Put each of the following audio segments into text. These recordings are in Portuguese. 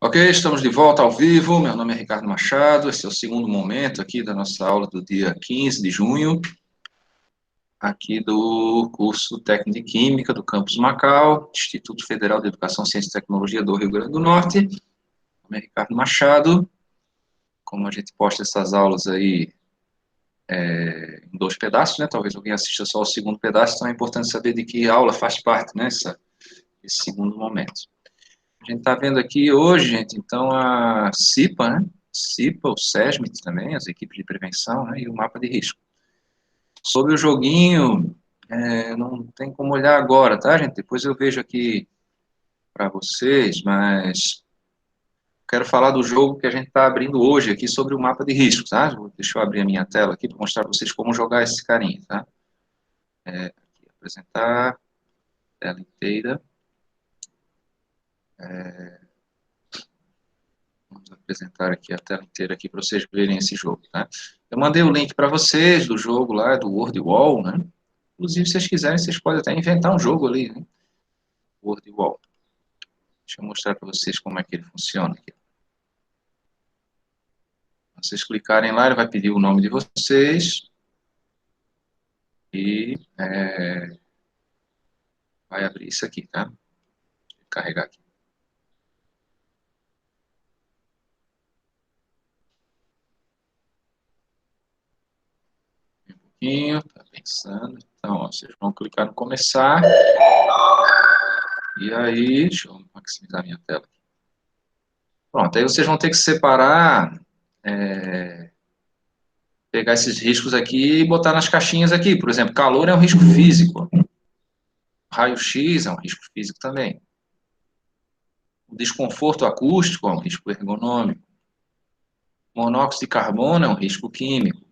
Ok, estamos de volta ao vivo. Meu nome é Ricardo Machado. Esse é o segundo momento aqui da nossa aula do dia 15 de junho, aqui do curso Técnico de Química do Campus Macau, Instituto Federal de Educação, Ciência e Tecnologia do Rio Grande do Norte. Meu nome é Ricardo Machado. Como a gente posta essas aulas aí em dois pedaços, né? Talvez alguém assista só o segundo pedaço, então é importante saber de que aula faz parte, né? Esse segundo momento. A gente está vendo aqui hoje, gente, então, a CIPA, né? CIPA, o SESMIT também, as equipes de prevenção, né? E o mapa de risco. Sobre o joguinho, não tem como olhar agora, tá, gente? Depois eu vejo aqui para vocês, mas quero falar do jogo que a gente está abrindo hoje aqui sobre o mapa de risco, tá? Deixa eu abrir a minha tela aqui para mostrar para vocês como jogar esse carinha, tá? Aqui, apresentar, tela inteira. Vamos apresentar aqui a tela inteira aqui para vocês verem esse jogo, tá? Eu mandei o link para vocês do jogo lá, do World Wall, né? Inclusive, se vocês quiserem, vocês podem até inventar um jogo ali, né? World Wall. Deixa eu mostrar para vocês como é que ele funciona aqui. Se vocês clicarem lá, ele vai pedir o nome de vocês e vai abrir isso aqui, tá? Vou carregar aqui. Um pouquinho, tá pensando. Então, ó, vocês vão clicar no começar. E aí, deixa eu maximizar minha tela aqui. Pronto, aí vocês vão ter que separar, pegar esses riscos aqui e botar nas caixinhas aqui. Por exemplo, calor é um risco físico. Raio-X é um risco físico também. O desconforto acústico é um risco ergonômico. Monóxido de carbono é um risco químico.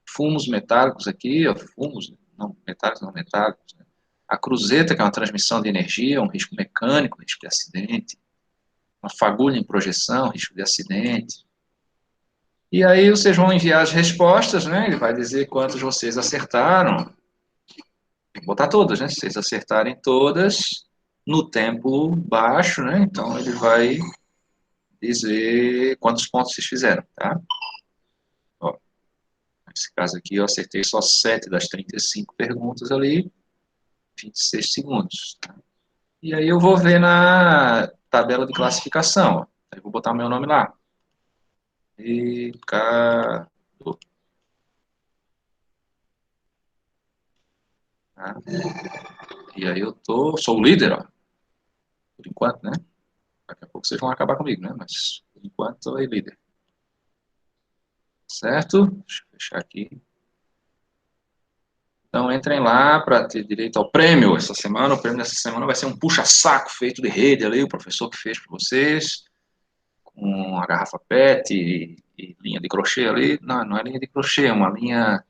Fumos metálicos aqui, ó, fumos não metálicos, não metálicos. Né? A cruzeta, que é uma transmissão de energia, é um risco mecânico, risco de acidente. Uma fagulha em projeção, risco de acidente. E aí vocês vão enviar as respostas, né? Ele vai dizer quantos vocês acertaram. Tem que botar todas, né? Se vocês acertarem todas no tempo baixo, né? Então ele vai dizer quantos pontos vocês fizeram, tá? Ó, nesse caso aqui eu acertei só 7 das 35 perguntas ali, 26 segundos. Tá? E aí eu vou ver na tabela de classificação. Ó. Aí eu vou botar meu nome lá. Ricardo. Tá? E aí eu sou o líder, ó, por enquanto, né? Daqui a pouco vocês vão acabar comigo, né? Mas, por enquanto, estou aí líder. Certo? Deixa eu fechar aqui. Então, entrem lá para ter direito ao prêmio essa semana. O prêmio dessa semana vai ser um puxa-saco feito de rede ali, o professor que fez para vocês, com a garrafa PET e linha de crochê ali. Não, não é linha de crochê, é uma linha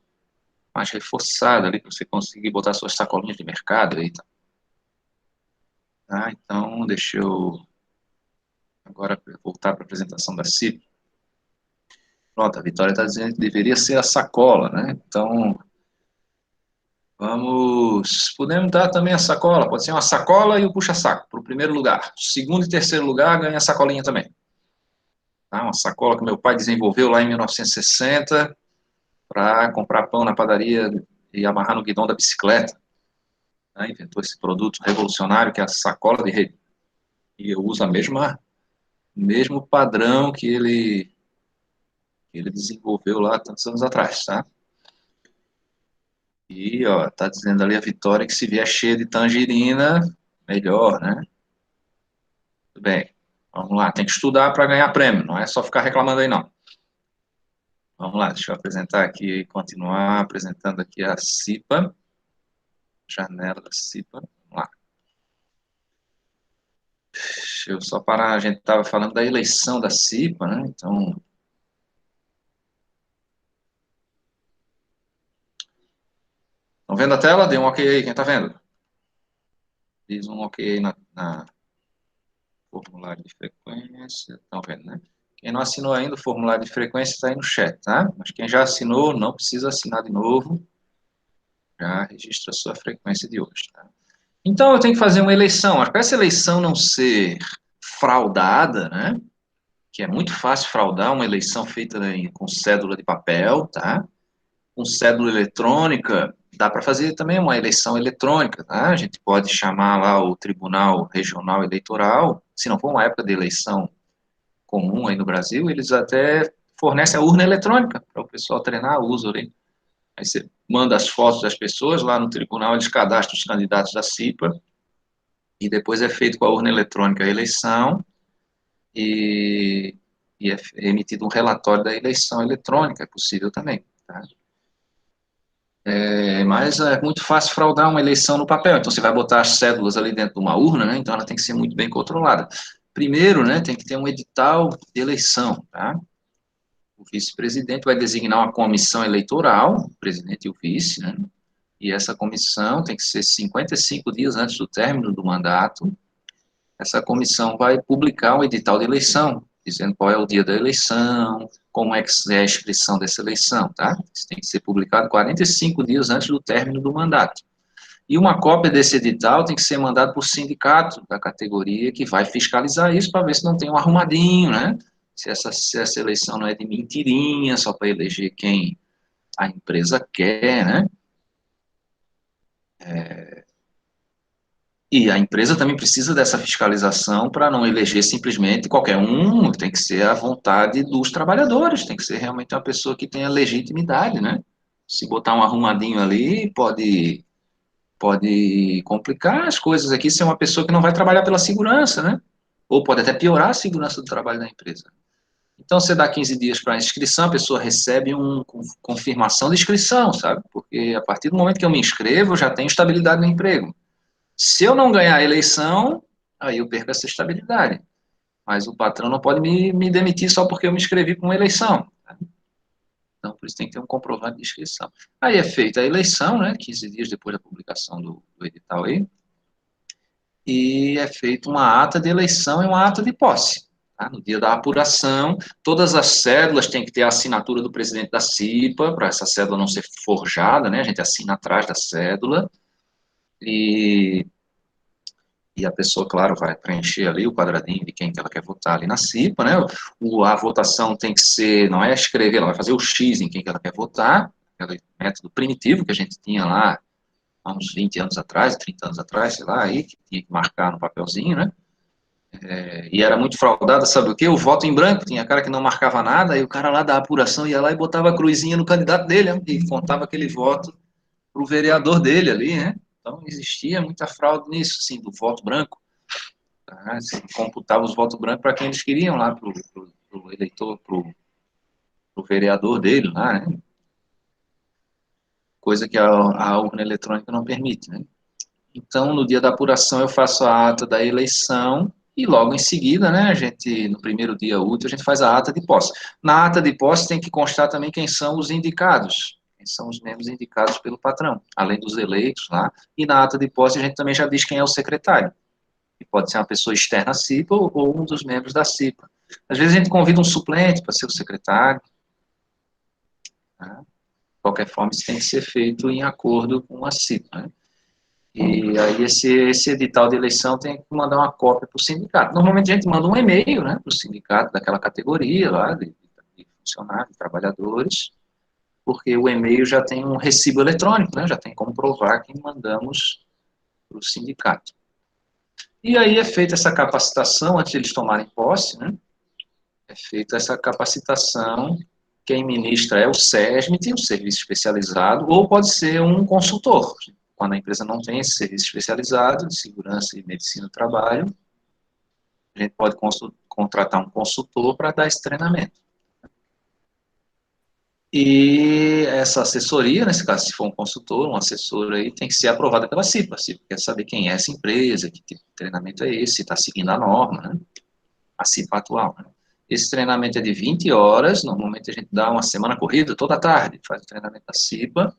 mais reforçada ali, para você conseguir botar suas sacolinhas de mercado aí. Tá? Então, deixa eu agora voltar para a apresentação da CIP. Pronto, a Vitória está dizendo que deveria ser a sacola, né? Então, podemos dar também a sacola, pode ser uma sacola e o puxa-saco, para o primeiro lugar. Segundo e terceiro lugar, ganha a sacolinha também. Tá? Uma sacola que meu pai desenvolveu lá em 1960 para comprar pão na padaria e amarrar no guidão da bicicleta. Tá? Inventou esse produto revolucionário que é a sacola de rede. E eu uso mesmo padrão que ele desenvolveu lá tantos anos atrás, tá? E, ó, tá dizendo ali a Vitória que se vier cheia de tangerina, melhor, né? Tudo bem. Vamos lá, tem que estudar para ganhar prêmio, não é só ficar reclamando aí, não. Vamos lá, deixa eu apresentar aqui, continuar apresentando aqui a CIPA, janela da CIPA, vamos lá. Deixa eu só parar, a gente estava falando da eleição da CIPA, né? Então, estão vendo a tela? Dê um ok aí, quem está vendo? Diz um ok aí na formulário de frequência, estão vendo, né? Quem não assinou ainda o formulário de frequência está aí no chat, tá? Mas quem já assinou, não precisa assinar de novo, já registra a sua frequência de hoje, tá? Então, eu tenho que fazer uma eleição. Para essa eleição não ser fraudada, né? Que é muito fácil fraudar uma eleição feita com cédula de papel, tá? Com cédula eletrônica, dá para fazer também uma eleição eletrônica, tá? A gente pode chamar lá o Tribunal Regional Eleitoral, se não for uma época de eleição comum aí no Brasil, eles até fornecem a urna eletrônica para o pessoal treinar o uso ali. Aí você manda as fotos das pessoas lá no tribunal, eles cadastram os candidatos da CIPA, e depois é feito com a urna eletrônica a eleição, e, e é emitido um relatório da eleição eletrônica, é possível também, tá? Mas é muito fácil fraudar uma eleição no papel, então você vai botar as cédulas ali dentro de uma urna, né, então ela tem que ser muito bem controlada. Primeiro, né, tem que ter um edital de eleição, tá? O vice-presidente vai designar uma comissão eleitoral, o presidente e o vice, né, e essa comissão tem que ser 55 dias antes do término do mandato. Essa comissão vai publicar um edital de eleição, dizendo qual é o dia da eleição, como é que é a inscrição dessa eleição, tá? Isso tem que ser publicado 45 dias antes do término do mandato. E uma cópia desse edital tem que ser mandada para o sindicato da categoria que vai fiscalizar isso para ver se não tem um arrumadinho, né? Se essa eleição não é de mentirinha, só para eleger quem a empresa quer, né? E a empresa também precisa dessa fiscalização para não eleger simplesmente qualquer um, tem que ser a vontade dos trabalhadores, tem que ser realmente uma pessoa que tenha legitimidade, né? Se botar um arrumadinho ali, pode complicar as coisas aqui, se é uma pessoa que não vai trabalhar pela segurança, né? Ou pode até piorar a segurança do trabalho da empresa. Então, você dá 15 dias para a inscrição, a pessoa recebe uma confirmação de inscrição, sabe? Porque a partir do momento que eu me inscrevo, eu já tenho estabilidade no emprego. Se eu não ganhar a eleição, aí eu perco essa estabilidade. Mas o patrão não pode me demitir só porque eu me inscrevi para uma eleição. Né? Então, por isso tem que ter um comprovante de inscrição. Aí é feita a eleição, né, 15 dias depois da publicação do edital aí, e é feita uma ata de eleição e uma ata de posse. Tá? No dia da apuração, todas as cédulas têm que ter a assinatura do presidente da CIPA, para essa cédula não ser forjada, né, a gente assina atrás da cédula, e a pessoa, claro, vai preencher ali o quadradinho de quem que ela quer votar ali na CIPA, né? A votação tem que ser, não é escrever, ela vai fazer o X em quem que ela quer votar, aquele método primitivo que a gente tinha lá há uns 20 anos atrás, 30 anos atrás, sei lá, aí, que tinha que marcar no papelzinho, né? E era muito fraudada, sabe o quê? O voto em branco, tinha cara que não marcava nada, aí o cara lá da apuração ia lá e botava a cruzinha no candidato dele, né? E contava aquele voto pro vereador dele ali, né? Então, existia muita fraude nisso, assim, do voto branco. Tá? Se computava os votos brancos para quem eles queriam lá, para o eleitor, para o vereador dele lá, né? Coisa que a urna eletrônica não permite, né? Então, no dia da apuração, eu faço a ata da eleição e logo em seguida, né, a gente, no primeiro dia útil, a gente faz a ata de posse. Na ata de posse tem que constar também quem são os indicados, quem são os membros indicados pelo patrão, além dos eleitos lá. E na ata de posse a gente também já diz quem é o secretário. Que pode ser uma pessoa externa à CIPA ou um dos membros da CIPA. Às vezes a gente convida um suplente para ser o secretário. Né? De qualquer forma, isso tem que ser feito em acordo com a CIPA. Né? E aí esse edital de eleição tem que mandar uma cópia para o sindicato. Normalmente a gente manda um e-mail, né, para o sindicato daquela categoria lá, de funcionários, de trabalhadores, porque o e-mail já tem um recibo eletrônico, né, já tem como provar que mandamos para o sindicato. E aí é feita essa capacitação antes de eles tomarem posse, né? É feita essa capacitação, quem ministra é o SESMIT, o serviço especializado, ou pode ser um consultor. Quando a empresa não tem esse serviço especializado de segurança e medicina do trabalho, a gente pode contratar um consultor para dar esse treinamento. E essa assessoria, nesse caso, se for um consultor, um assessor aí, tem que ser aprovada pela CIPA. A CIPA quer saber quem é essa empresa, que tipo de treinamento é esse, se está seguindo a norma, né? A CIPA atual. Né? Esse treinamento é de 20 horas, normalmente a gente dá uma semana corrida, toda tarde, faz o treinamento da CIPA,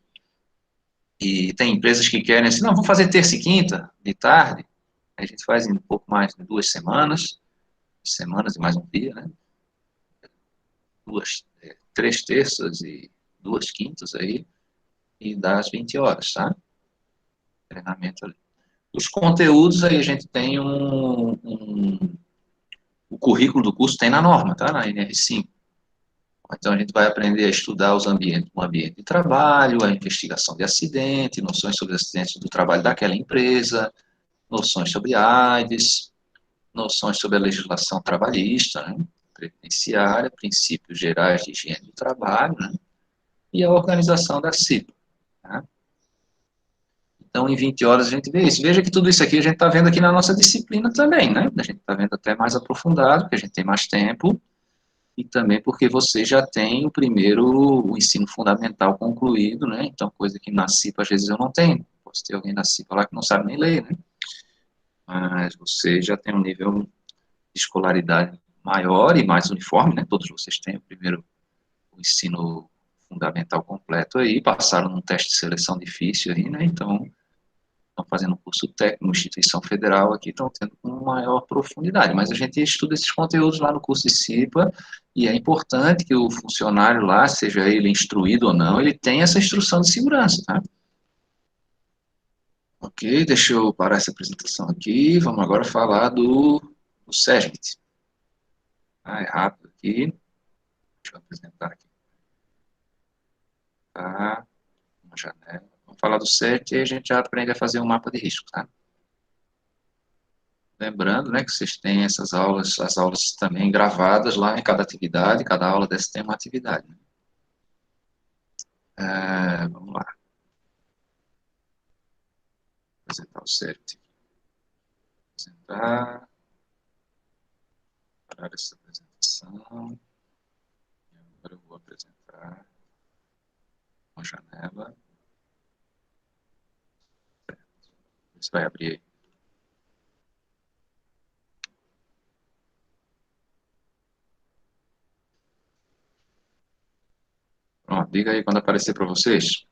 e tem empresas que querem assim, não, vamos fazer terça e quinta, de tarde, a gente faz em um pouco mais de 2 semanas e mais um dia, né? Três terças e 2 quintas aí, e dá as 20 horas, tá? Treinamento ali. Os conteúdos aí a gente tem o currículo do curso tem na norma, tá? Na NR5. Então, a gente vai aprender a estudar os ambientes, o ambiente de trabalho, a investigação de acidente, noções sobre acidentes do trabalho daquela empresa, noções sobre AIDS, noções sobre a legislação trabalhista, né, previdenciária, princípios gerais de higiene do trabalho, né, e a organização da CIPA. Né. Então, em 20 horas a gente vê isso. Veja que tudo isso aqui a gente está vendo aqui na nossa disciplina também, né? A gente está vendo até mais aprofundado, porque a gente tem mais tempo, e também porque você já tem o primeiro, o ensino fundamental concluído, né? Então, coisa que na CIPA às vezes eu não tenho. Posso ter alguém na CIPA lá que não sabe nem ler, né? Mas você já tem um nível de escolaridade maior e mais uniforme, né? Todos vocês têm o primeiro o ensino fundamental completo aí, passaram num teste de seleção difícil aí, né? Então, estão fazendo um curso técnico, uma instituição federal aqui, estão tendo com maior profundidade. Mas a gente estuda esses conteúdos lá no curso de CIPA, e é importante que o funcionário lá, seja ele instruído ou não, ele tenha essa instrução de segurança, tá? Ok, deixa eu parar essa apresentação aqui, vamos agora falar do SESMIT. Ah, é rápido aqui, deixa eu apresentar aqui. Tá, uma janela. Vamos falar do SESMIT e aí a gente já aprende a fazer um mapa de risco, tá? Lembrando, né, que vocês têm essas aulas, as aulas também gravadas lá em cada atividade, cada aula dessa tem uma atividade. Né? Vamos lá. Apresentar o CERT. Apresentar. Parar essa apresentação. Agora eu vou apresentar uma janela. Você vai abrir aí. Pronto, diga aí quando aparecer para vocês.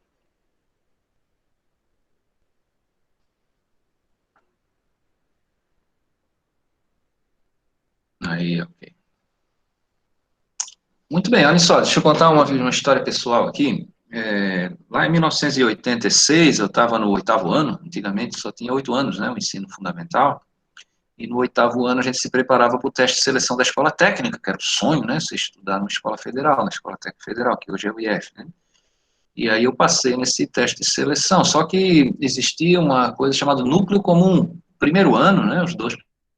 Aí, ok. Muito bem, olha só, deixa eu contar uma história pessoal aqui. Lá em 1986, eu estava no 8º ano, antigamente só tinha 8 anos, né, o ensino fundamental, e no 8º ano a gente se preparava para o teste de seleção da escola técnica, que era o sonho, né, você estudar numa escola federal, na escola técnica federal, que hoje é o IF, né. E aí eu passei nesse teste de seleção, só que existia uma coisa chamada núcleo comum. Primeiro ano, né, os 2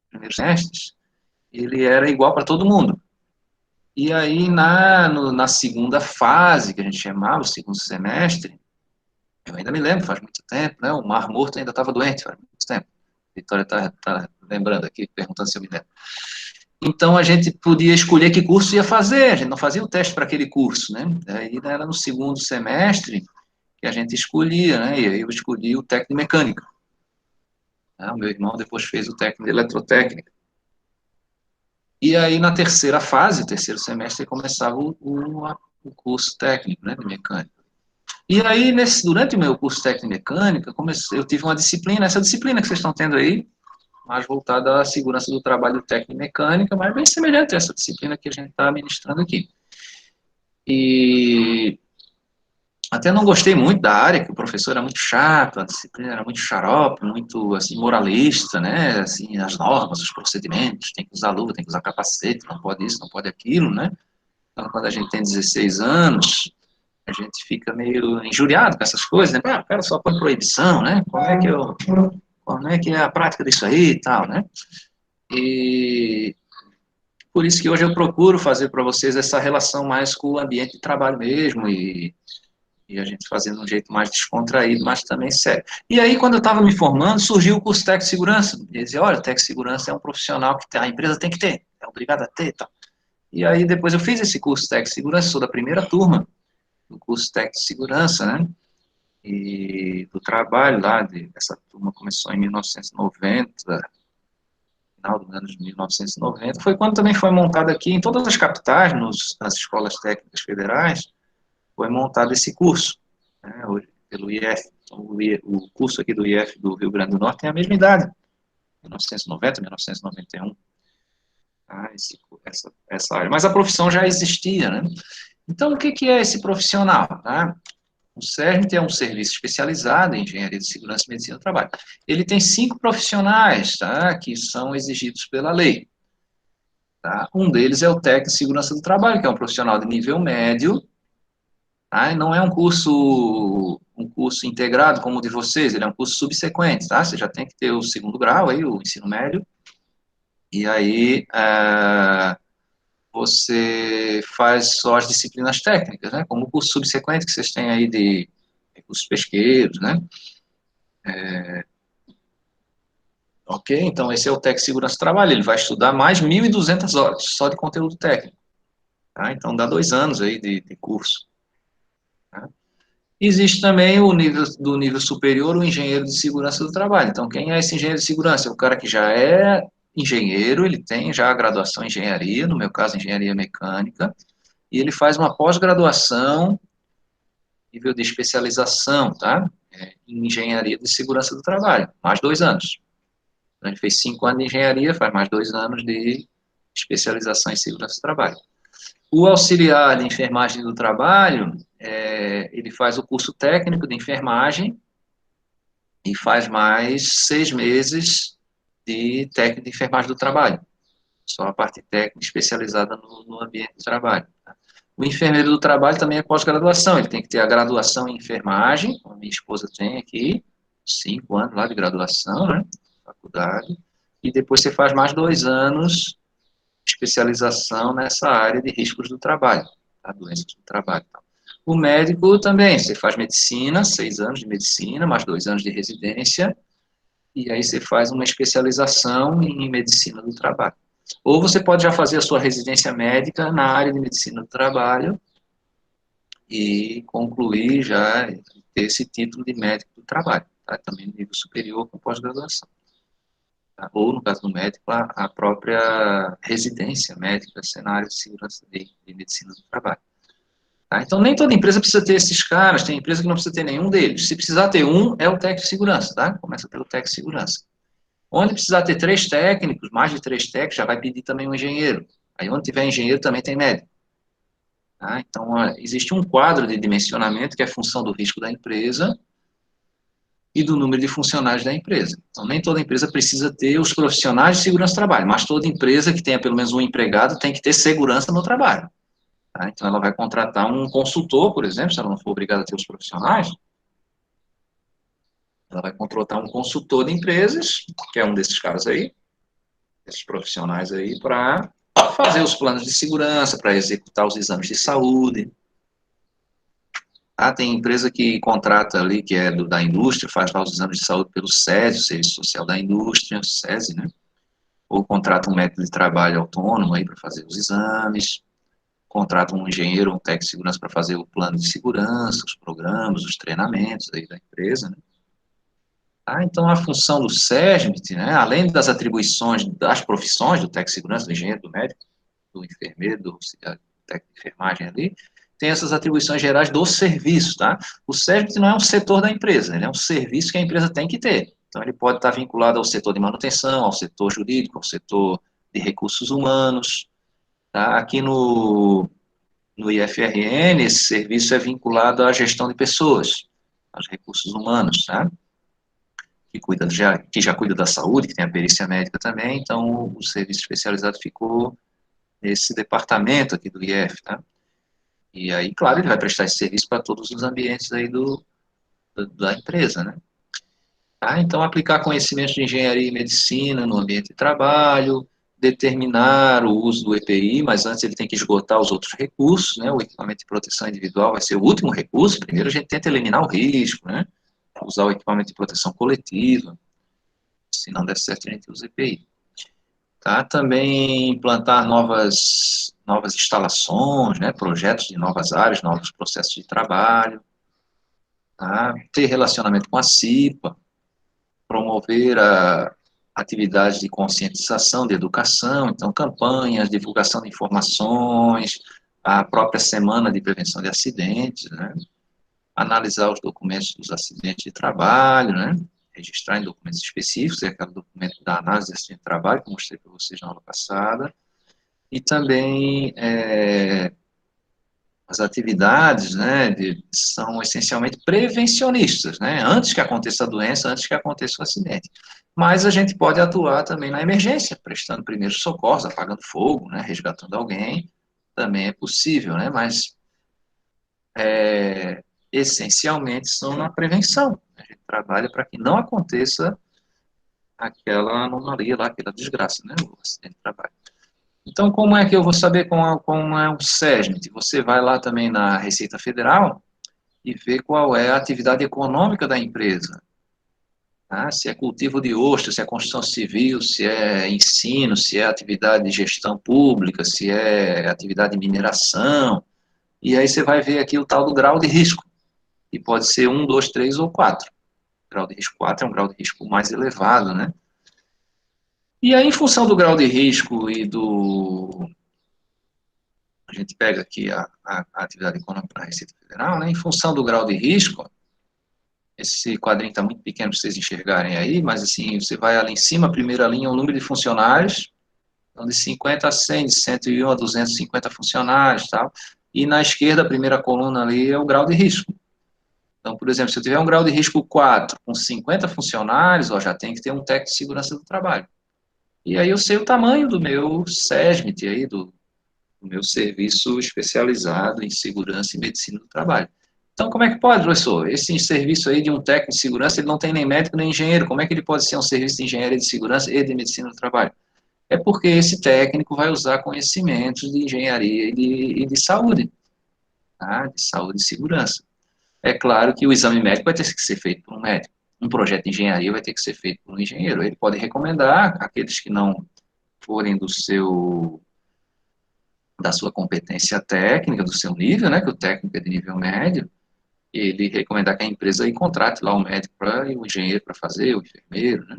primeiros testes, ele era igual para todo mundo. E aí, na segunda fase, que a gente chamava, o segundo semestre, eu ainda me lembro, faz muito tempo, né? O Mar Morto ainda estava doente, faz muito tempo. A Vitória está lembrando aqui, perguntando se eu me lembro. Então, a gente podia escolher que curso ia fazer, a gente não fazia o teste para aquele curso, né? Aí era no segundo semestre que a gente escolhia, né? E aí eu escolhi o técnico de mecânica. Né? O meu irmão depois fez o técnico de eletrotécnica. E aí, na terceira fase, terceiro semestre, começava o curso técnico, né, de mecânica. E aí, durante o meu curso técnico de mecânica, eu tive uma disciplina, essa disciplina que vocês estão tendo aí, mais voltada à segurança do trabalho técnico e mecânica, mas bem semelhante a essa disciplina que a gente está ministrando aqui. E até não gostei muito da área, que o professor era muito chato, a disciplina era muito xarope, muito, assim, moralista, né, assim, as normas, os procedimentos, tem que usar luva, tem que usar capacete, não pode isso, não pode aquilo, né. Então, quando a gente tem 16 anos, a gente fica meio injuriado com essas coisas, né, o cara só põe proibição, né, como é que é a prática disso aí e tal, né. E por isso que hoje eu procuro fazer para vocês essa relação mais com o ambiente de trabalho mesmo, e a gente fazendo de um jeito mais descontraído, mas também sério. E aí, quando eu estava me formando, surgiu o curso de Técnico de Segurança. Eles diziam, olha, Técnico de Segurança é um profissional que a empresa tem que ter, é obrigada a ter e tal. E aí, depois eu fiz esse curso de Técnico de Segurança, sou da primeira turma do curso de Técnico de Segurança, né? E do trabalho lá, essa turma começou em 1990, final dos anos de 1990, foi quando também foi montado aqui, em todas as capitais, nas escolas técnicas federais, foi montado esse curso, né, hoje, pelo IF. Então, o curso aqui do IF do Rio Grande do Norte tem a mesma idade, 1990, 1991, tá, essa área. Mas a profissão já existia, né? Então, o que é esse profissional? Tá? O CERNIT é um serviço especializado em engenharia de segurança e medicina do trabalho. Ele tem 5 profissionais, tá, que são exigidos pela lei. Tá? Um deles é o técnico de segurança do trabalho, que é um profissional de nível médio, tá? E não é um curso integrado como o de vocês, ele é um curso subsequente, tá? Você já tem que ter o segundo grau, aí, o ensino médio, e aí você faz só as disciplinas técnicas, né? Como o curso subsequente que vocês têm aí de recursos pesqueiros, né? Ok? Então, esse é o técnico de segurança do trabalho, ele vai estudar mais 1.200 horas só de conteúdo técnico, tá? Então, dá 2 anos aí de curso. Tá? Existe também o nível do nível superior, o engenheiro de segurança do trabalho. Então, quem é esse engenheiro de segurança? É o cara que já é engenheiro, ele tem já a graduação em engenharia, no meu caso, engenharia mecânica, e ele faz uma pós-graduação, nível de especialização, tá? Em engenharia de segurança do trabalho, mais 2 anos. Então, ele fez 5 anos de engenharia, faz mais 2 anos de especialização em segurança do trabalho. O auxiliar de enfermagem do trabalho, ele faz o curso técnico de enfermagem e faz mais 6 meses de técnico de enfermagem do trabalho. Só a parte técnica especializada no ambiente de trabalho. Tá? O enfermeiro do trabalho também é pós-graduação, ele tem que ter a graduação em enfermagem, como a minha esposa tem aqui, 5 anos lá de graduação, né, faculdade, e depois você faz mais 2 anos de especialização nessa área de riscos do trabalho, tá, doenças do trabalho. Tá. O médico também, você faz medicina, 6 anos de medicina, mais 2 anos de residência, e aí você faz uma especialização em medicina do trabalho. Ou você pode já fazer a sua residência médica na área de medicina do trabalho e concluir já ter esse título de médico do trabalho, tá? Também no nível superior com pós-graduação. Tá? Ou, no caso do médico, a própria residência médica na área de segurança de medicina do trabalho. Tá? Então, nem toda empresa precisa ter esses caras, tem empresa que não precisa ter nenhum deles. Se precisar ter um, é o técnico de segurança, tá? Começa pelo técnico de segurança. Onde precisar ter 3 técnicos, mais de 3 técnicos, já vai pedir também um engenheiro. Aí onde tiver engenheiro também tem médico. Tá? Então, existe um quadro de dimensionamento que é a função do risco da empresa e do número de funcionários da empresa. Então, nem toda empresa precisa ter os profissionais de segurança do trabalho, mas toda empresa que tenha pelo menos um empregado tem que ter segurança no trabalho. Tá? Então, ela vai contratar um consultor, por exemplo, se ela não for obrigada a ter os profissionais, ela vai contratar um consultor de empresas, que é um desses caras aí, esses profissionais aí, para fazer os planos de segurança, para executar os exames de saúde. Tem empresa que contrata ali, que é da indústria, faz lá os exames de saúde pelo SESI, o Serviço Social da Indústria, SESI, né? Ou contrata um médico de trabalho autônomo aí para fazer os exames, contrata um engenheiro, um técnico de segurança para fazer o plano de segurança, os programas, os treinamentos aí da empresa, né? Então, a função do SESMIT, né, além das atribuições das profissões do técnico de segurança, do engenheiro, do médico, do enfermeiro, do técnico de enfermagem ali, tem essas atribuições gerais do serviço, tá? O SESMIT não é um setor da empresa, ele é um serviço que a empresa tem que ter. Então, ele pode estar vinculado ao setor de manutenção, ao setor jurídico, ao setor de recursos humanos, tá? Aqui no IFRN, esse serviço é vinculado à gestão de pessoas, aos recursos humanos, tá? Que já cuida da saúde, que tem a perícia médica também, então o serviço especializado ficou nesse departamento aqui do IF, tá? E aí, claro, ele vai prestar esse serviço para todos os ambientes aí da empresa, né? Então, aplicar conhecimentos de engenharia e medicina no ambiente de trabalho, determinar o uso do EPI, mas antes ele tem que esgotar os outros recursos, né? O equipamento de proteção individual vai ser o último recurso, primeiro a gente tenta eliminar o risco, né? Usar o equipamento de proteção coletiva, se não der certo a gente usa EPI. Tá? Também implantar novas instalações, né? Projetos de novas áreas, novos processos de trabalho, tá? Ter relacionamento com a CIPA, promover atividades de conscientização, de educação, então campanhas, divulgação de informações, a própria semana de prevenção de acidentes, né? Analisar os documentos dos acidentes de trabalho, né? Registrar em documentos específicos, é aquele documento da análise de acidente de trabalho, que eu mostrei para vocês na aula passada, e também as atividades, né, são essencialmente prevencionistas, né, antes que aconteça a doença, antes que aconteça o acidente. Mas a gente pode atuar também na emergência, prestando primeiros socorros, apagando fogo, né, resgatando alguém, também é possível, né, mas essencialmente são na prevenção. A gente trabalha para que não aconteça aquela anomalia lá, aquela desgraça, né, o acidente de trabalho. Então, como é que eu vou saber como é o SESMIT? Você vai lá também na Receita Federal e vê qual é a atividade econômica da empresa. Tá? Se é cultivo de ostras, se é construção civil, se é ensino, se é atividade de gestão pública, se é atividade de mineração. E aí você vai ver aqui o tal do grau de risco, que pode ser 1, 2, 3 ou 4. O grau de risco 4 é um grau de risco mais elevado, né? E aí, em função do grau de risco e do... A gente pega aqui a atividade econômica da Receita Federal, né? Em função do grau de risco, esse quadrinho está muito pequeno para vocês enxergarem aí, mas assim, você vai ali em cima, a primeira linha é o número de funcionários, então de 50 a 100, de 101 a 250 funcionários, tal. E na esquerda, a primeira coluna ali é o grau de risco. Então, por exemplo, se eu tiver um grau de risco 4 com 50 funcionários, ó, já tem que ter um técnico de segurança do trabalho. E aí eu sei o tamanho do meu SESMIT aí, do meu serviço especializado em segurança e medicina do trabalho. Então, como é que pode, professor? Esse serviço aí de um técnico de segurança, ele não tem nem médico nem engenheiro. Como é que ele pode ser um serviço de engenharia de segurança e de medicina do trabalho? É porque esse técnico vai usar conhecimentos de engenharia e de saúde, tá? De saúde e segurança. É claro que o exame médico vai ter que ser feito por um médico. Um projeto de engenharia vai ter que ser feito por um engenheiro. Ele pode recomendar aqueles que não forem da sua competência técnica, do seu nível, né, que o técnico é de nível médio, ele recomendar que a empresa aí contrate lá o médico e o engenheiro para fazer, o enfermeiro, né?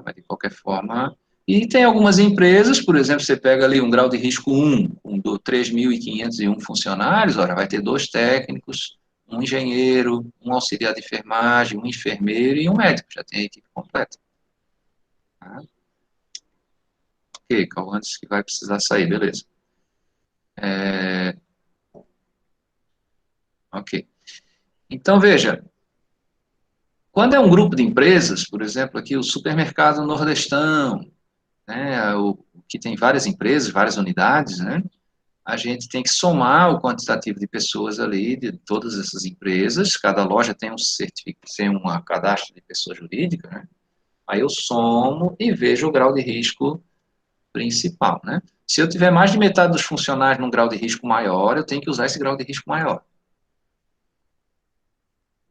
Mas de qualquer forma. E tem algumas empresas, por exemplo, você pega ali um grau de risco 1, com 3.501 funcionários, olha, vai ter 2 técnicos, um engenheiro, um auxiliar de enfermagem, um enfermeiro e um médico, já tem a equipe completa. Tá? Ok, antes que vai precisar sair, beleza. Ok. Então, veja, quando é um grupo de empresas, por exemplo, aqui o Supermercado Nordestão, né, que tem várias empresas, várias unidades, né, a gente tem que somar o quantitativo de pessoas ali, de todas essas empresas, cada loja tem um certificado, tem um cadastro de pessoa jurídica, né, aí eu somo e vejo o grau de risco principal, né. Se eu tiver mais de metade dos funcionários num grau de risco maior, eu tenho que usar esse grau de risco maior.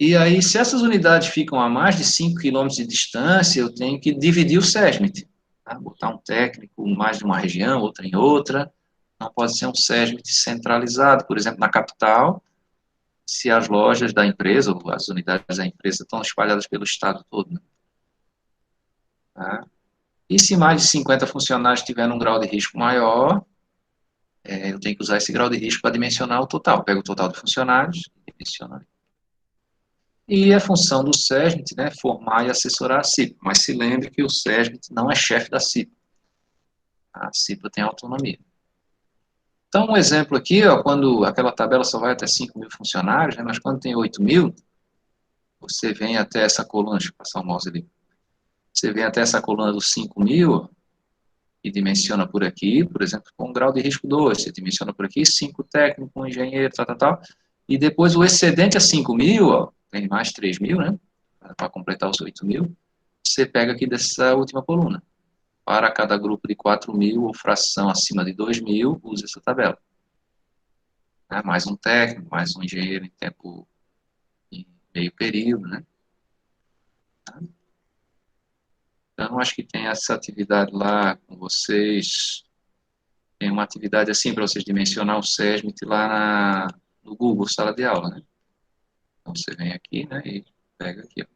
E aí, se essas unidades ficam a mais de 5 quilômetros de distância, eu tenho que dividir o SESMIT. Tá? Botar um técnico mais de uma região, outra em outra. Não pode ser um SESMIT centralizado. Por exemplo, na capital, se as lojas da empresa, ou as unidades da empresa, estão espalhadas pelo estado todo. Né? Tá? E se mais de 50 funcionários tiverem um grau de risco maior, eu tenho que usar esse grau de risco para dimensionar o total. Pego o total de funcionários e dimensiono. E a função do SESMIT, né, formar e assessorar a CIPA. Mas se lembre que o SESMIT não é chefe da CIPA. A CIPA tem autonomia. Então, um exemplo aqui, ó, quando aquela tabela só vai até 5.000 funcionários, né, mas quando tem 8.000, você vem até essa coluna, deixa eu passar o mouse ali, você vem até essa coluna dos 5.000 e dimensiona por aqui, por exemplo, com um grau de risco 2, você dimensiona por aqui, 5 técnicos, um engenheiro, tal, tal, tal, e depois o excedente a 5.000, ó, tem mais 3.000, né, para completar os 8.000, você pega aqui dessa última coluna. Para cada grupo de 4.000 ou fração acima de 2.000, use essa tabela. Mais um técnico, mais um engenheiro em tempo em meio período, né? Então, acho que tem essa atividade lá com vocês. Tem uma atividade assim para vocês dimensionar o SESMIT lá no Google, sala de aula, né? Então, você vem aqui, né, e pega aqui, ó.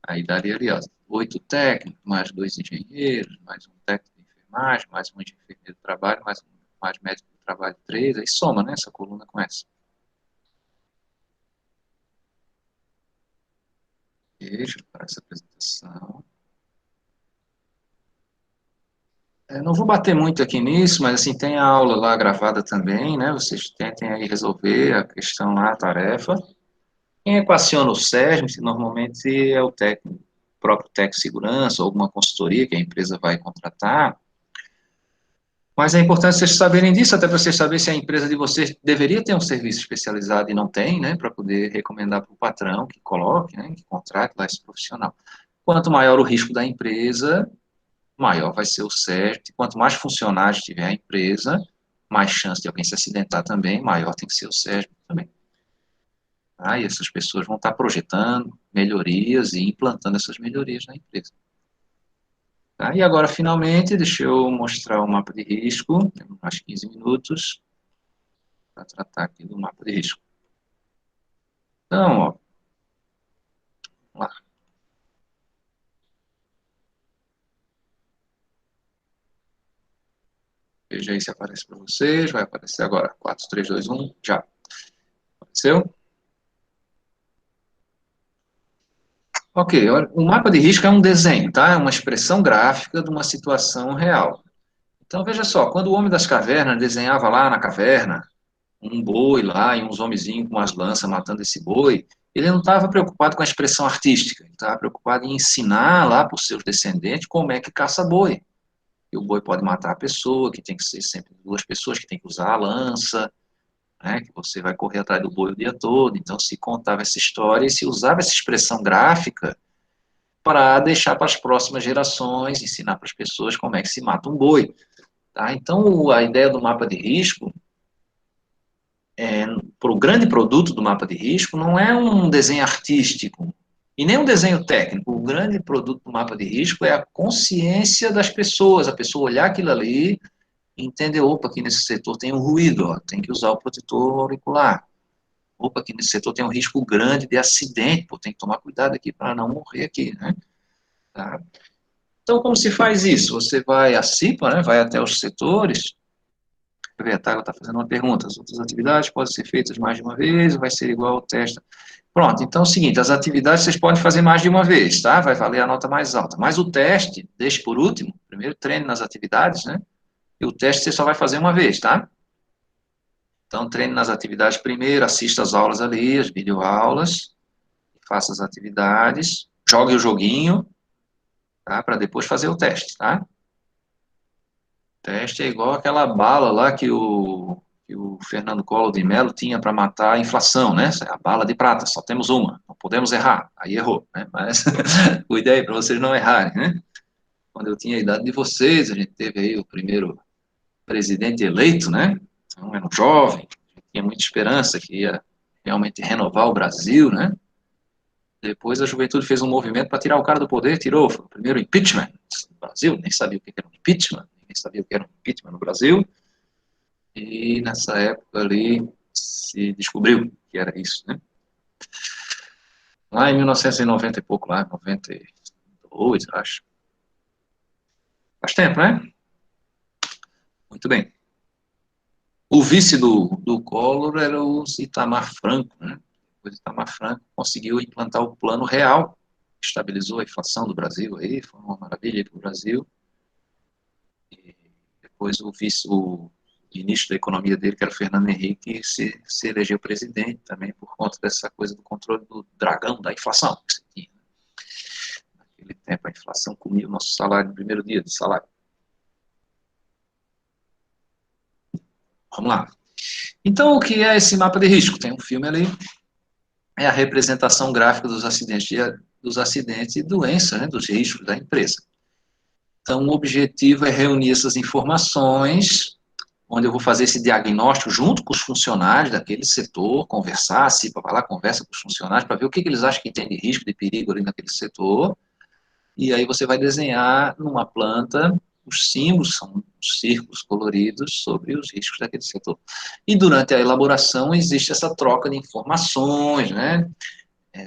Aí daria ali, ó, 8 técnicos, mais 2 engenheiros, mais um técnico de enfermagem, mais um enfermeiro de trabalho, mais médico de trabalho 3, aí soma, né, essa coluna com essa. Beijo para essa apresentação. Não vou bater muito aqui nisso, mas assim, tem a aula lá gravada também, né? Vocês tentem aí resolver a questão lá, a tarefa. Quem equaciona o SERMIT normalmente é o técnico, o próprio técnico de segurança, ou alguma consultoria que a empresa vai contratar. Mas é importante vocês saberem disso, até para vocês saberem se a empresa de vocês deveria ter um serviço especializado e não tem, né? Para poder recomendar para o patrão que coloque, né? Que contrate lá esse profissional. Quanto maior o risco da empresa, maior vai ser o CERT. Quanto mais funcionários tiver a empresa, mais chance de alguém se acidentar também, maior tem que ser o CERT também. Ah, e essas pessoas vão estar projetando melhorias e implantando essas melhorias na empresa. Tá? E agora, finalmente, deixa eu mostrar o mapa de risco, temos mais 15 minutos para tratar aqui do mapa de risco. Então, ó, vamos lá. Veja aí se aparece para vocês, vai aparecer agora, 4, 3, 2, 1, já. Apareceu? Ok, olha, o mapa de risco é um desenho, tá? É uma expressão gráfica de uma situação real. Então, veja só, quando o homem das cavernas desenhava lá na caverna, um boi lá e uns homenzinhos com umas lanças matando esse boi, ele não estava preocupado com a expressão artística, ele estava preocupado em ensinar lá para os seus descendentes como é que caça boi. Que o boi pode matar a pessoa, que tem que ser sempre duas pessoas, que tem que usar a lança, né, que você vai correr atrás do boi o dia todo. Então, se contava essa história e se usava essa expressão gráfica para deixar para as próximas gerações, ensinar para as pessoas como é que se mata um boi. Tá? Então, a ideia do mapa de risco, para o grande produto do mapa de risco, não é um desenho artístico e nem um desenho técnico. O grande produto do mapa de risco é a consciência das pessoas, a pessoa olhar aquilo ali e entender, opa, aqui nesse setor tem um ruído, ó, tem que usar o protetor auricular. Opa, aqui nesse setor tem um risco grande de acidente, pô, tem que tomar cuidado aqui para não morrer aqui, né? Tá? Então, como se faz isso? Você vai a CIPA, né, vai até os setores. A Thiago está fazendo uma pergunta. As outras atividades podem ser feitas mais de uma vez, vai ser igual ao teste. Pronto, então é o seguinte, as atividades vocês podem fazer mais de uma vez, tá? Vai valer a nota mais alta. Mas o teste, deixe por último, primeiro treine nas atividades, né? E o teste você só vai fazer uma vez, tá? Então treine nas atividades primeiro, assista as aulas ali, as videoaulas, faça as atividades, jogue o joguinho, tá? Para depois fazer o teste, tá? Teste é igual aquela bala lá que o Fernando Collor de Mello tinha para matar a inflação, né? A bala de prata, só temos uma, não podemos errar. Aí errou, né? Mas cuide aí para vocês não errarem, né? Quando eu tinha a idade de vocês, a gente teve aí o primeiro presidente eleito, né? Então era um jovem, tinha muita esperança que ia realmente renovar o Brasil, né? Depois a juventude fez um movimento para tirar o cara do poder, tirou, foi o primeiro impeachment no Brasil, nem sabia o que era um impeachment, nem sabia o que era um impeachment no Brasil, e nessa época ali se descobriu que era isso, né? Lá em 1990 e pouco, lá, 92, acho. Faz tempo, né? Muito bem. O vice do Collor era o Itamar Franco, né? Depois Itamar Franco conseguiu implantar o Plano Real, estabilizou a inflação do Brasil aí, foi uma maravilha para o Brasil. E depois o ministro da economia dele, que era o Fernando Henrique, se elegeu presidente também por conta dessa coisa do controle do dragão da inflação que se tinha. Naquele tempo a inflação comia o nosso salário no primeiro dia de salário. Vamos lá. Então, o que é esse mapa de risco? Tem um filme ali, é a representação gráfica dos acidentes e doenças, né, dos riscos da empresa. Então, o objetivo é reunir essas informações, onde eu vou fazer esse diagnóstico junto com os funcionários daquele setor, conversar, a CIPA vai lá, conversa com os funcionários para ver o que eles acham que tem de risco, de perigo ali naquele setor, e aí você vai desenhar numa planta os símbolos, são os círculos coloridos sobre os riscos daquele setor. E durante a elaboração existe essa troca de informações, né,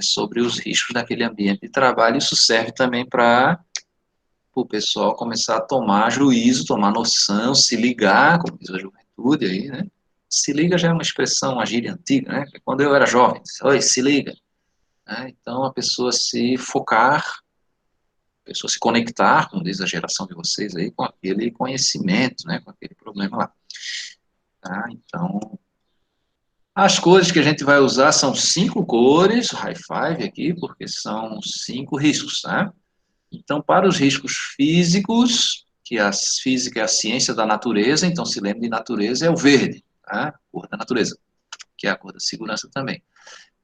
sobre os riscos daquele ambiente de trabalho. Isso serve também para o pessoal começar a tomar juízo, tomar noção, se ligar, como diz a juventude aí, né? Se liga já é uma expressão, uma gíria antiga, né? Quando eu era jovem, oi, se liga. Né? Então, a pessoa se focar, pessoa se conectar, como diz a geração de vocês aí, com aquele conhecimento, né, com aquele problema lá. Tá? Então, as cores que a gente vai usar são 5 cores, high five aqui, porque são 5 riscos, tá? Então, para os riscos físicos, que a física é a ciência da natureza, então se lembre de natureza, é o verde, tá? Cor da natureza, que é a cor da segurança também.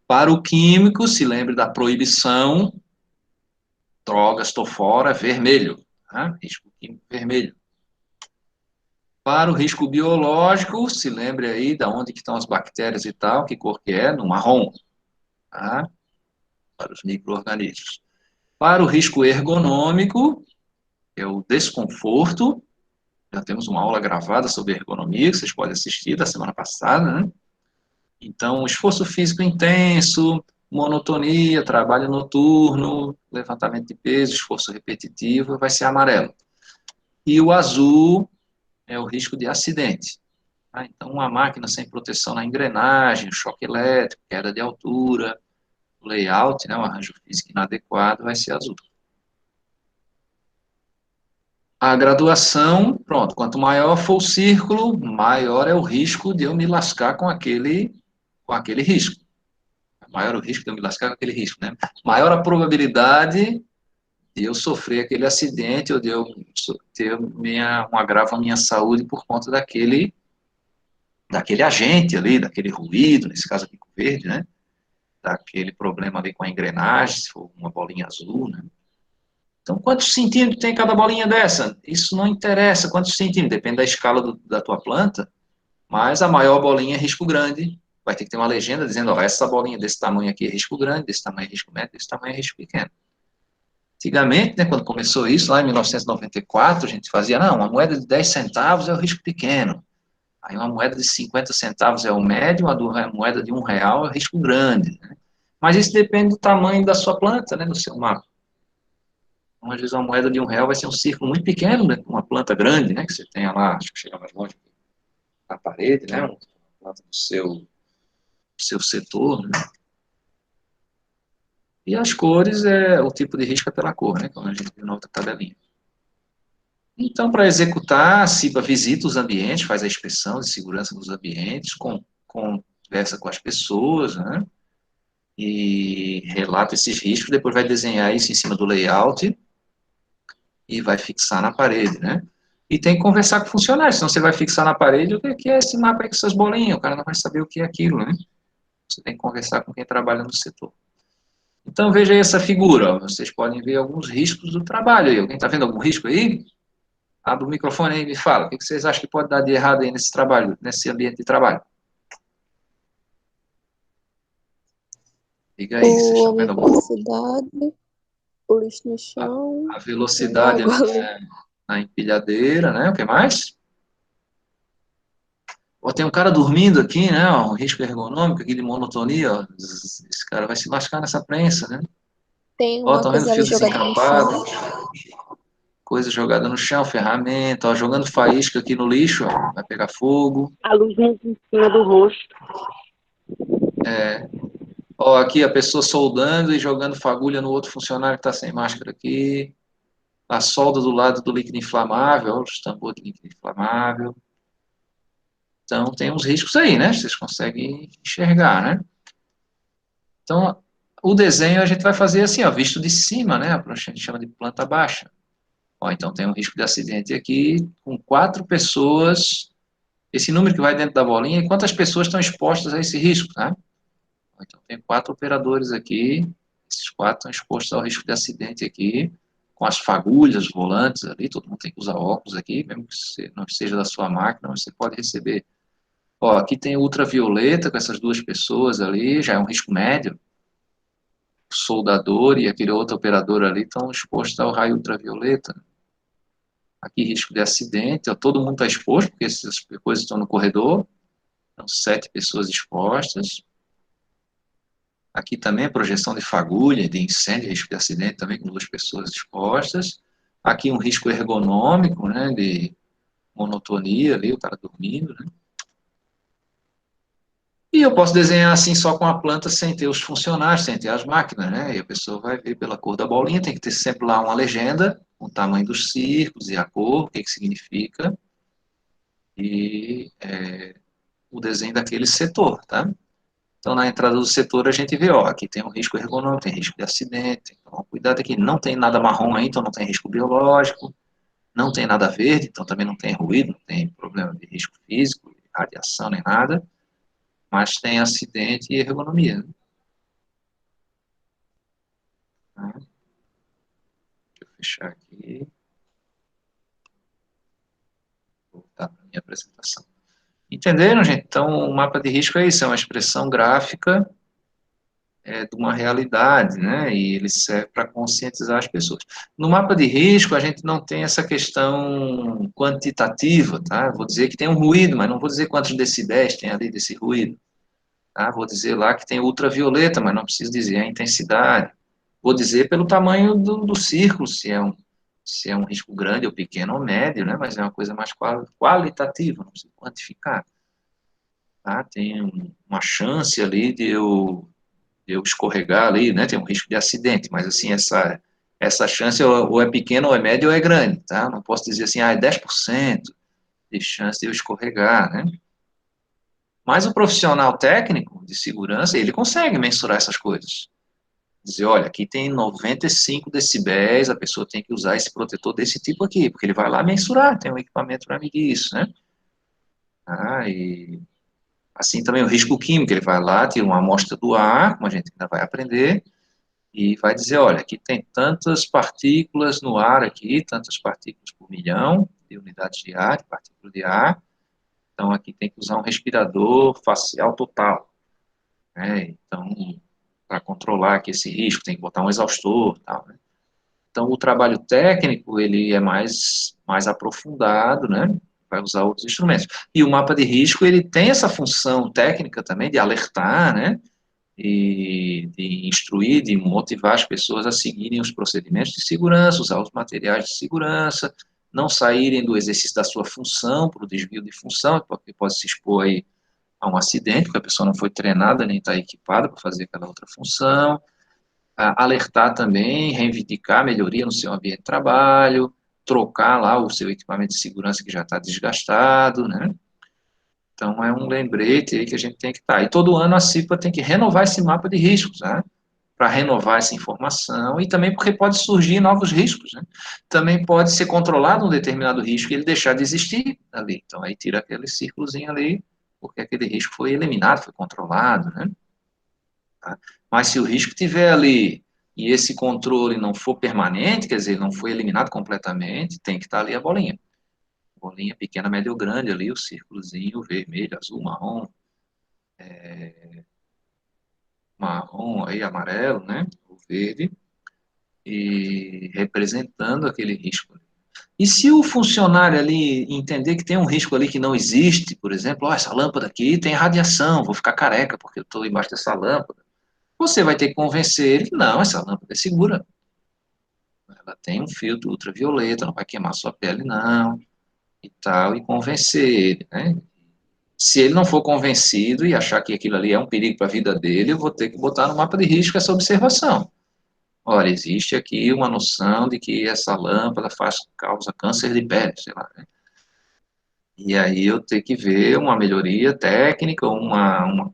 Para o químico, se lembre da proibição, drogas, estou fora, vermelho, tá? Risco químico vermelho. Para o risco biológico, se lembre aí de onde que estão as bactérias e tal, que cor que é, no marrom, tá? Para os micro-organismos. Para o risco ergonômico, é o desconforto, já temos uma aula gravada sobre ergonomia, que vocês podem assistir, da semana passada, né? Então, esforço físico intenso, monotonia, trabalho noturno, levantamento de peso, esforço repetitivo, vai ser amarelo. E o azul é o risco de acidente. Tá? Então, uma máquina sem proteção na engrenagem, choque elétrico, queda de altura, layout, né, um arranjo físico inadequado, vai ser azul. A graduação, pronto, quanto maior for o círculo, maior é o risco de eu me lascar com aquele risco. Maior o risco de eu me lascar com aquele risco, né? Maior a probabilidade de eu sofrer aquele acidente ou de eu ter um agravo à minha saúde por conta daquele agente ali, daquele ruído, nesse caso aqui com o verde, né? Daquele problema ali com a engrenagem, se for uma bolinha azul, né? Então, quantos centímetros tem cada bolinha dessa? Isso não interessa, quantos centímetros, depende da escala da tua planta, mas a maior bolinha é risco grande, vai ter que ter uma legenda dizendo, ó, essa bolinha desse tamanho aqui é risco grande, desse tamanho é risco médio, desse tamanho é risco pequeno. Antigamente, né, quando começou isso, lá em 1994, a gente fazia, não, uma moeda de 10 centavos é o risco pequeno, aí uma moeda de 50 centavos é o médio, uma moeda de R$ 1 é o risco grande, né? Mas isso depende do tamanho da sua planta, né, do seu mapa. Então, às vezes, uma moeda de R$ 1 vai ser um círculo muito pequeno, né, uma planta grande, né, que você tenha lá, acho que chega mais longe, na parede, né, uma planta do seu setor, né. E as cores, o tipo de risco é pela cor, né, como a gente viu na outra tabelinha. Então, para executar, a CIPA visita os ambientes, faz a inspeção de segurança dos ambientes, conversa com as pessoas, né, e relata esses riscos, depois vai desenhar isso em cima do layout e vai fixar na parede, né. E tem que conversar com o funcionário, senão você vai fixar na parede, o que é esse mapa aí com essas bolinhas? O cara não vai saber o que é aquilo, né. Você tem que conversar com quem trabalha no setor. Então, veja aí essa figura, ó. Vocês podem ver alguns riscos do trabalho aí. Alguém está vendo algum risco aí? Abre o microfone aí e me fala. O que vocês acham que pode dar de errado aí nesse trabalho, nesse ambiente de trabalho? Diga aí, vocês estão vendo algum? Velocidade, o lixo no chão, A tem velocidade água ali ali. na empilhadeira, né? O que mais? Ó, tem um cara dormindo aqui, né? Ó, um risco ergonômico aqui de monotonia. Ó. Esse cara vai se lascar nessa prensa, né? Tem Ó, uma estão vendo o coisa ali fio jogada no desencapado, chão. coisa jogada no chão, ferramenta, ó, jogando faísca aqui no lixo, ó, vai pegar fogo. A luz em cima do rosto. Ó, aqui a pessoa soldando e jogando fagulha no outro funcionário que está sem máscara aqui. A solda do lado do líquido inflamável, ó, os tambores de líquido inflamável. Então, tem uns riscos aí, né? Vocês conseguem enxergar, né? Então, o desenho a gente vai fazer assim, ó, visto de cima, né? A gente chama de planta baixa. Ó, então, tem um risco de acidente aqui com 4 pessoas. Esse número que vai dentro da bolinha, e quantas pessoas estão expostas a esse risco, tá? Então, tem 4 operadores aqui, esses 4 estão expostos ao risco de acidente aqui, com as fagulhas, volantes ali, todo mundo tem que usar óculos aqui, mesmo que você não seja da sua máquina, você pode receber. Ó, aqui tem ultravioleta com essas 2 pessoas ali, já é um risco médio. O soldador e aquele outro operador ali estão expostos ao raio ultravioleta. Aqui, risco de acidente, ó, todo mundo está exposto, porque essas coisas estão no corredor, então 7 pessoas expostas. Aqui também a projeção de fagulha, de incêndio, risco de acidente também com 2 pessoas expostas. Aqui um risco ergonômico, né, de monotonia ali, o cara dormindo, né. E eu posso desenhar assim só com a planta sem ter os funcionários, sem ter as máquinas, né? E a pessoa vai ver pela cor da bolinha, tem que ter sempre lá uma legenda, o tamanho dos círculos e a cor, o que significa, e o desenho daquele setor, tá? Então, na entrada do setor, a gente vê, ó, aqui tem um risco ergonômico, tem risco de acidente, então, cuidado aqui, não tem nada marrom aí, então não tem risco biológico, não tem nada verde, então também não tem ruído, não tem problema de risco físico, radiação, nem nada, mas tem acidente e ergonomia, né? Tá? Deixa eu fechar aqui, voltar para a minha apresentação. Entenderam, gente? Então, o mapa de risco é isso, é uma expressão gráfica de uma realidade, né? E ele serve para conscientizar as pessoas. No mapa de risco, a gente não tem essa questão quantitativa, tá? Vou dizer que tem um ruído, mas não vou dizer quantos decibéis tem ali desse ruído. Tá? Vou dizer lá que tem ultravioleta, mas não preciso dizer a intensidade. Vou dizer pelo tamanho do círculo, se é um risco grande ou pequeno ou médio, né? Mas é uma coisa mais qualitativa, não preciso quantificar. Tá? Tem uma chance ali de eu escorregar ali, né? Tem um risco de acidente, mas assim, essa chance ou é pequena, ou é média, ou é grande, tá? Não posso dizer assim, é 10% de chance de eu escorregar, né? Mas o profissional técnico de segurança, ele consegue mensurar essas coisas. Dizer, olha, aqui tem 95 decibéis, a pessoa tem que usar esse protetor desse tipo aqui, porque ele vai lá mensurar, tem um equipamento para medir isso, né? E assim também o risco químico, ele vai lá, tira uma amostra do ar, como a gente ainda vai aprender, e vai dizer, olha, aqui tem tantas partículas no ar aqui, tantas partículas por milhão de unidades de ar, de partículas de ar, então aqui tem que usar um respirador facial total, né? Então, para controlar aqui esse risco, tem que botar um exaustor, tal, né? Então, o trabalho técnico, ele é mais aprofundado, né? Vai usar outros instrumentos. E o mapa de risco, ele tem essa função técnica também de alertar, né? E de instruir, de motivar as pessoas a seguirem os procedimentos de segurança, usar os materiais de segurança, não saírem do exercício da sua função para o desvio de função, porque pode se expor aí a um acidente, porque a pessoa não foi treinada nem está equipada para fazer aquela outra função, alertar também, reivindicar melhoria no seu ambiente de trabalho, trocar lá o seu equipamento de segurança que já está desgastado, né? Então, é um lembrete aí que a gente tem que estar. E todo ano a CIPA tem que renovar esse mapa de riscos, né? Para renovar essa informação e também porque pode surgir novos riscos, né? Também pode ser controlado um determinado risco e ele deixar de existir ali. Então, aí tira aquele círculozinho ali, porque aquele risco foi eliminado, foi controlado, né? Tá? Mas se o risco estiver ali e esse controle não for permanente, quer dizer, não foi eliminado completamente, tem que estar ali a bolinha. Bolinha pequena, média ou grande ali, o círculozinho vermelho, azul, marrom aí, amarelo, né? O verde, e representando aquele risco. E se o funcionário ali entender que tem um risco ali que não existe, por exemplo, essa lâmpada aqui tem radiação, vou ficar careca porque eu estou embaixo dessa lâmpada, você vai ter que convencer ele que não, essa lâmpada é segura. Ela tem um filtro ultravioleta, não vai queimar sua pele, não, e tal, e convencer ele, né? Se ele não for convencido e achar que aquilo ali é um perigo para a vida dele, eu vou ter que botar no mapa de risco essa observação. Olha, existe aqui uma noção de que essa lâmpada causa câncer de pele, sei lá, né? E aí eu tenho que ver uma melhoria técnica, um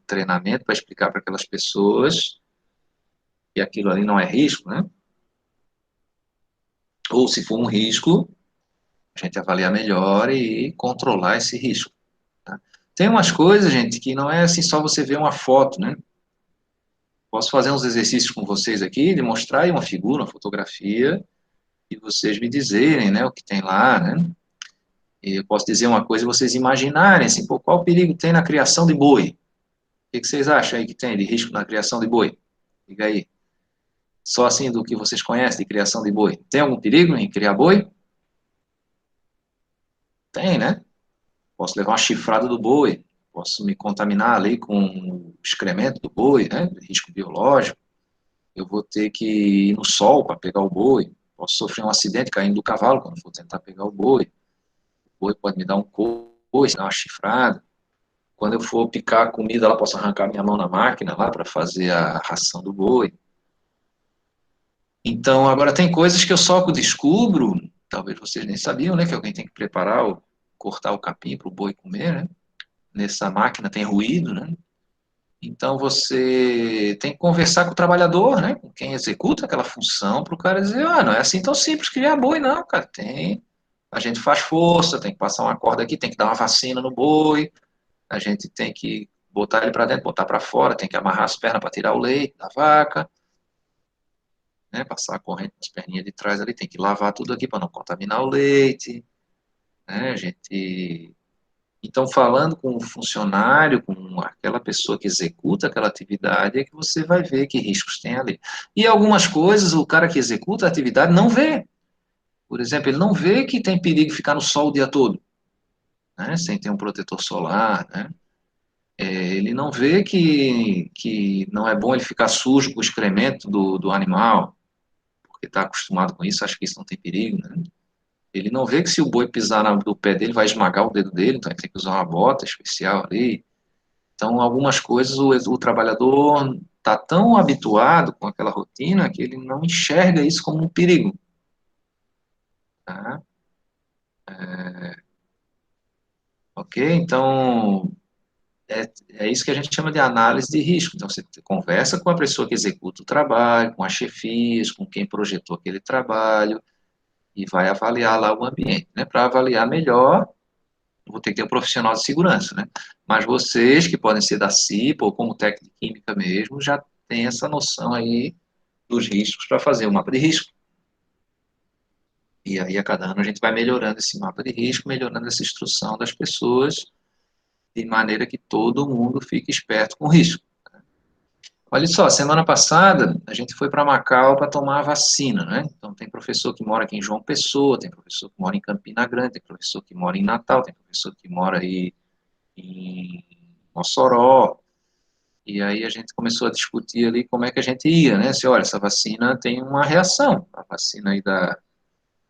treinamento para explicar para aquelas pessoas que aquilo ali não é risco, né? Ou se for um risco, a gente avaliar melhor e controlar esse risco. Tá? Tem umas coisas, gente, que não é assim só você ver uma foto, né? Posso fazer uns exercícios com vocês aqui, de mostrar aí uma figura, uma fotografia, e vocês me dizerem, né, o que tem lá, né? E eu posso dizer uma coisa e vocês imaginarem, assim, pô, qual perigo tem na criação de boi? O que vocês acham aí que tem de risco na criação de boi? Diga aí. Só assim do que vocês conhecem de criação de boi. Tem algum perigo em criar boi? Tem, né? Posso levar uma chifrada do boi, posso me contaminar ali com o excremento do boi, né? Risco biológico. Eu vou ter que ir no sol para pegar o boi. Posso sofrer um acidente caindo do cavalo quando for tentar pegar o boi. O boi pode me dar um coice, dar uma chifrada. quando eu for picar a comida, ela possa arrancar minha mão na máquina lá para fazer a ração do boi. Então, agora tem coisas que eu só descubro, talvez vocês nem sabiam, né? Que alguém tem que preparar, cortar o capim para o boi comer, né? Nessa máquina tem ruído, né? Então você tem que conversar com o trabalhador, né? Com quem executa aquela função, para o cara dizer, não é assim tão simples criar boi, não, cara. A gente faz força, tem que passar uma corda aqui, tem que dar uma vacina no boi, a gente tem que botar ele para dentro, botar para fora, tem que amarrar as pernas para tirar o leite da vaca, né? Passar a corrente nas perninhas de trás ali, tem que lavar tudo aqui para não contaminar o leite, né? A gente Então, falando com o funcionário, com aquela pessoa que executa aquela atividade, é que você vai ver que riscos tem ali. E algumas coisas, o cara que executa a atividade não vê. Por exemplo, ele não vê que tem perigo ficar no sol o dia todo, né, sem ter um protetor solar, né? Ele não vê que não é bom ele ficar sujo com o excremento do animal, porque está acostumado com isso, acha que isso não tem perigo, né? Ele não vê que se o boi pisar no pé dele, vai esmagar o dedo dele, então ele tem que usar uma bota especial ali. Então, algumas coisas o trabalhador está tão habituado com aquela rotina que ele não enxerga isso como um perigo. Tá? Ok? Então, é isso que a gente chama de análise de risco. Então, você conversa com a pessoa que executa o trabalho, com as chefias, com quem projetou aquele trabalho, e vai avaliar lá o ambiente, né? Para avaliar melhor, vou ter que ter um profissional de segurança, né? Mas vocês, que podem ser da CIPA ou como técnico de química mesmo, já têm essa noção aí dos riscos para fazer o mapa de risco. E aí, a cada ano, a gente vai melhorando esse mapa de risco, melhorando essa instrução das pessoas, de maneira que todo mundo fique esperto com o risco. Olha só, semana passada, a gente foi para Macau para tomar a vacina, né? Então, tem professor que mora aqui em João Pessoa, tem professor que mora em Campina Grande, tem professor que mora em Natal, tem professor que mora aí em Mossoró. E aí a gente começou a discutir ali como é que a gente ia, né? Se, olha, essa vacina tem uma reação. A vacina aí da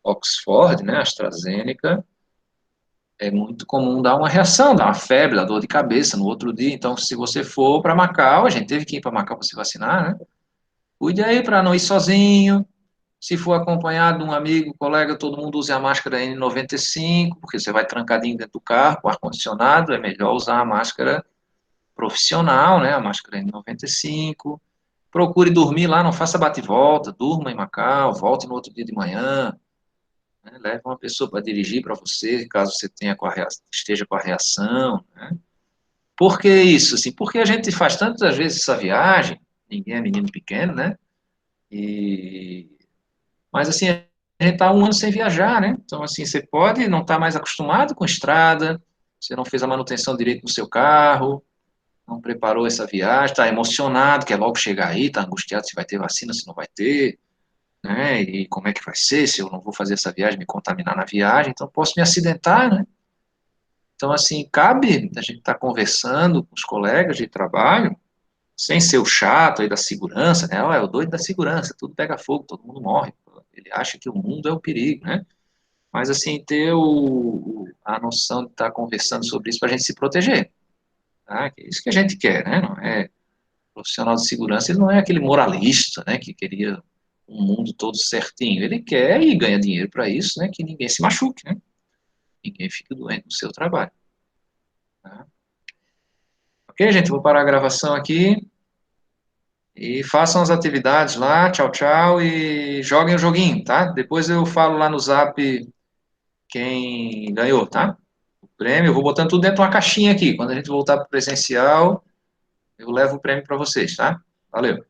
Oxford, né, AstraZeneca, é muito comum dar uma reação, dar uma febre, dar dor de cabeça no outro dia. Então, se você for para Macau, a gente teve que ir para Macau para se vacinar, né? Cuide aí para não ir sozinho. Se for acompanhado de um amigo, colega, todo mundo use a máscara N95, porque você vai trancadinho dentro do carro, com ar-condicionado, é melhor usar a máscara profissional, né? A máscara N95. Procure dormir lá, não faça bate-volta, durma em Macau, volte no outro dia de manhã, né? Leve uma pessoa para dirigir para você, caso você tenha esteja com a reação, né? Por que isso? Assim, porque a gente faz tantas vezes essa viagem, ninguém é menino pequeno, né? E... Mas assim, a gente está um ano sem viajar, né? Então, assim, você pode não estar mais acostumado com estrada, você não fez a manutenção direito no seu carro, não preparou essa viagem, está emocionado, quer logo chegar aí, está angustiado se vai ter vacina, se não vai ter, né? E como é que vai ser se eu não vou fazer essa viagem, me contaminar na viagem, então posso me acidentar, né? Então, assim, cabe a gente estar conversando com os colegas de trabalho, sem ser o chato aí da segurança, né? É o doido da segurança, tudo pega fogo, todo mundo morre. Ele acha que o mundo é o perigo, né? Mas, assim, ter a noção de estar conversando sobre isso para a gente se proteger, tá? Que é isso que a gente quer, né? Não é profissional de segurança, ele não é aquele moralista, né, que queria um mundo todo certinho. Ele quer e ganha dinheiro para isso, né, que ninguém se machuque, né? Ninguém fique doente no seu trabalho. Tá? Ok, gente, vou parar a gravação aqui e façam as atividades lá, tchau, tchau, e joguem o joguinho, tá? Depois eu falo lá no Zap quem ganhou, tá? O prêmio, eu vou botando tudo dentro de uma caixinha aqui. Quando a gente voltar para o presencial, eu levo o prêmio para vocês, tá? Valeu!